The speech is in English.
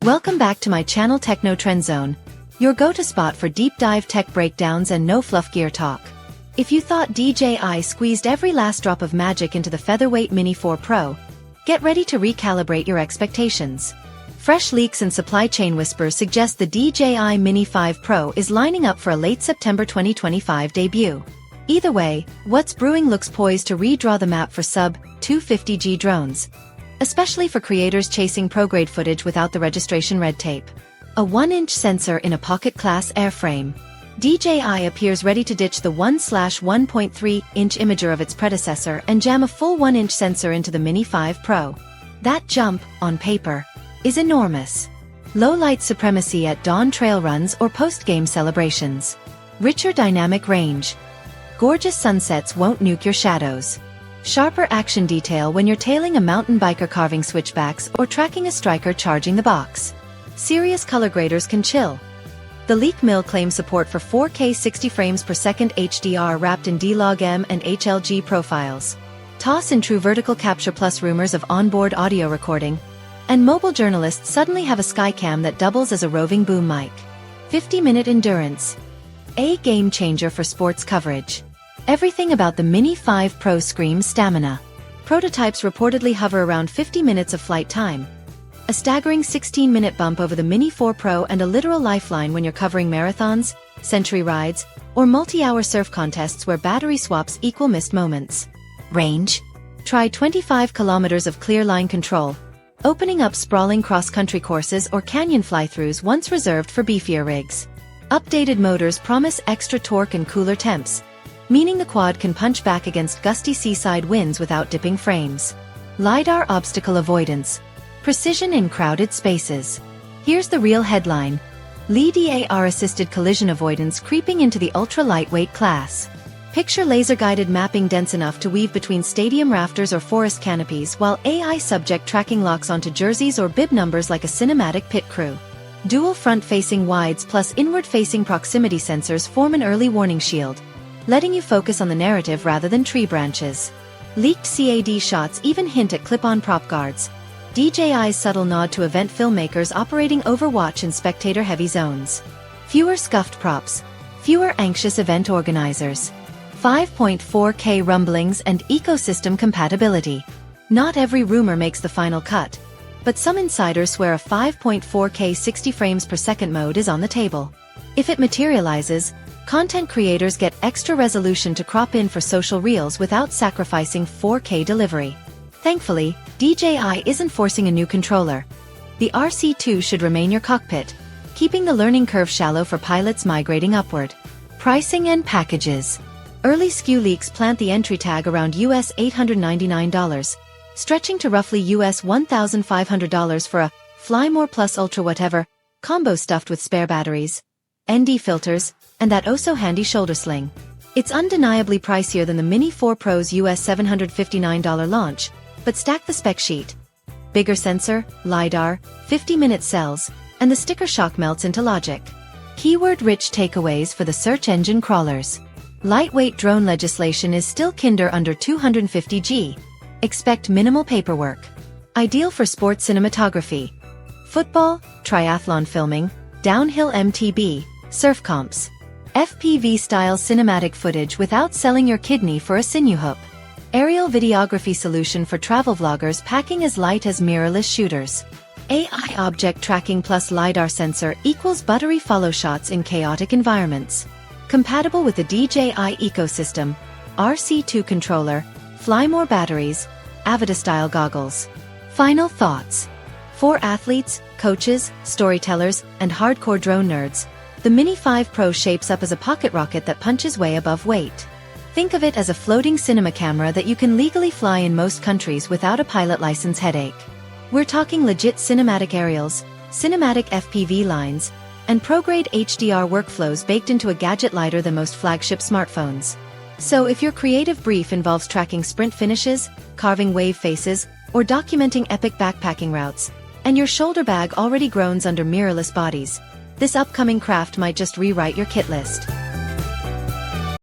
Welcome back to my channel Techno Trend Zone, your go-to spot for deep dive tech breakdowns and no fluff gear talk. If you thought DJI squeezed every last drop of magic into the featherweight Mini 4 Pro, get ready to recalibrate your expectations. Fresh leaks and supply chain whispers suggest the DJI Mini 5 Pro is lining up for a late September 2025 debut. Either way, what's brewing looks poised to redraw the map for sub-250G drones, especially for creators chasing pro-grade footage without the registration red tape. A 1-inch sensor in a pocket-class airframe, DJI appears ready to ditch the 1/1.3-inch imager of its predecessor and jam a full 1-inch sensor into the Mini 5 Pro. That jump, on paper, is enormous. Low light supremacy at dawn trail runs or post-game celebrations. Richer dynamic range. Gorgeous sunsets won't nuke your shadows. Sharper action detail when you're tailing a mountain biker carving switchbacks or tracking a striker charging the box. Serious color graders can chill. The leak mill claims support for 4K 60 frames per second HDR wrapped in D-Log-M and HLG profiles. Toss in true vertical capture plus rumors of onboard audio recording, and mobile journalists suddenly have a Skycam that doubles as a roving boom mic. 50-minute endurance. A game changer for sports coverage. Everything about the Mini 5 Pro screams stamina. Prototypes reportedly hover around 50 minutes of flight time. A staggering 16-minute bump over the Mini 4 Pro and a literal lifeline when you're covering marathons, century rides, or multi-hour surf contests where battery swaps equal missed moments. Range. Try 25 kilometers of clear line control, opening up sprawling cross-country courses or canyon fly-throughs once reserved for beefier rigs. Updated motors promise extra torque and cooler temps, meaning the quad can punch back against gusty seaside winds without dipping frames. LiDAR obstacle avoidance. Precision in crowded spaces. Here's the real headline. LiDAR-assisted collision avoidance creeping into the ultra-lightweight class. Picture laser-guided mapping dense enough to weave between stadium rafters or forest canopies while AI subject tracking locks onto jerseys or bib numbers like a cinematic pit crew. Dual front-facing wides plus inward-facing proximity sensors form an early warning shield, letting you focus on the narrative rather than tree branches. Leaked CAD shots even hint at clip-on prop guards. DJI's subtle nod to event filmmakers operating Overwatch in spectator-heavy zones. Fewer scuffed props. Fewer anxious event organizers. 5.4K rumblings and ecosystem compatibility. Not every rumor makes the final cut, but some insiders swear a 5.4K 60 frames per second mode is on the table. If it materializes, content creators get extra resolution to crop in for social reels without sacrificing 4K delivery. Thankfully, DJI isn't forcing a new controller. The RC2 should remain your cockpit, keeping the learning curve shallow for pilots migrating upward. Pricing and packages. Early SKU leaks plant the entry tag around US $899, stretching to roughly US $1,500 for a Fly More Plus Ultra whatever combo stuffed with spare batteries, ND filters, and that oh-so-handy shoulder sling. It's undeniably pricier than the Mini 4 Pro's US $759 launch, but stack the spec sheet. Bigger sensor, LiDAR, 50-minute cells, and the sticker shock melts into logic. Keyword-rich takeaways for the search engine crawlers. Lightweight drone legislation is still kinder under 250G. Expect minimal paperwork. Ideal for sports cinematography. Football, triathlon filming, downhill MTB, surf comps. FPV-style cinematic footage without selling your kidney for a sinew hook. Aerial videography solution for travel vloggers packing as light as mirrorless shooters. AI object tracking plus LiDAR sensor equals buttery follow shots in chaotic environments. Compatible with the DJI ecosystem, RC2 controller, Fly More batteries, Avida-style goggles. Final thoughts. For athletes, coaches, storytellers, and hardcore drone nerds, the Mini 5 Pro shapes up as a pocket rocket that punches way above weight. Think of it as a floating cinema camera that you can legally fly in most countries without a pilot license headache. We're talking legit cinematic aerials, cinematic FPV lines, and pro-grade HDR workflows baked into a gadget lighter than most flagship smartphones. So if your creative brief involves tracking sprint finishes, carving wave faces, or documenting epic backpacking routes, and your shoulder bag already groans under mirrorless bodies, this upcoming craft might just rewrite your kit list.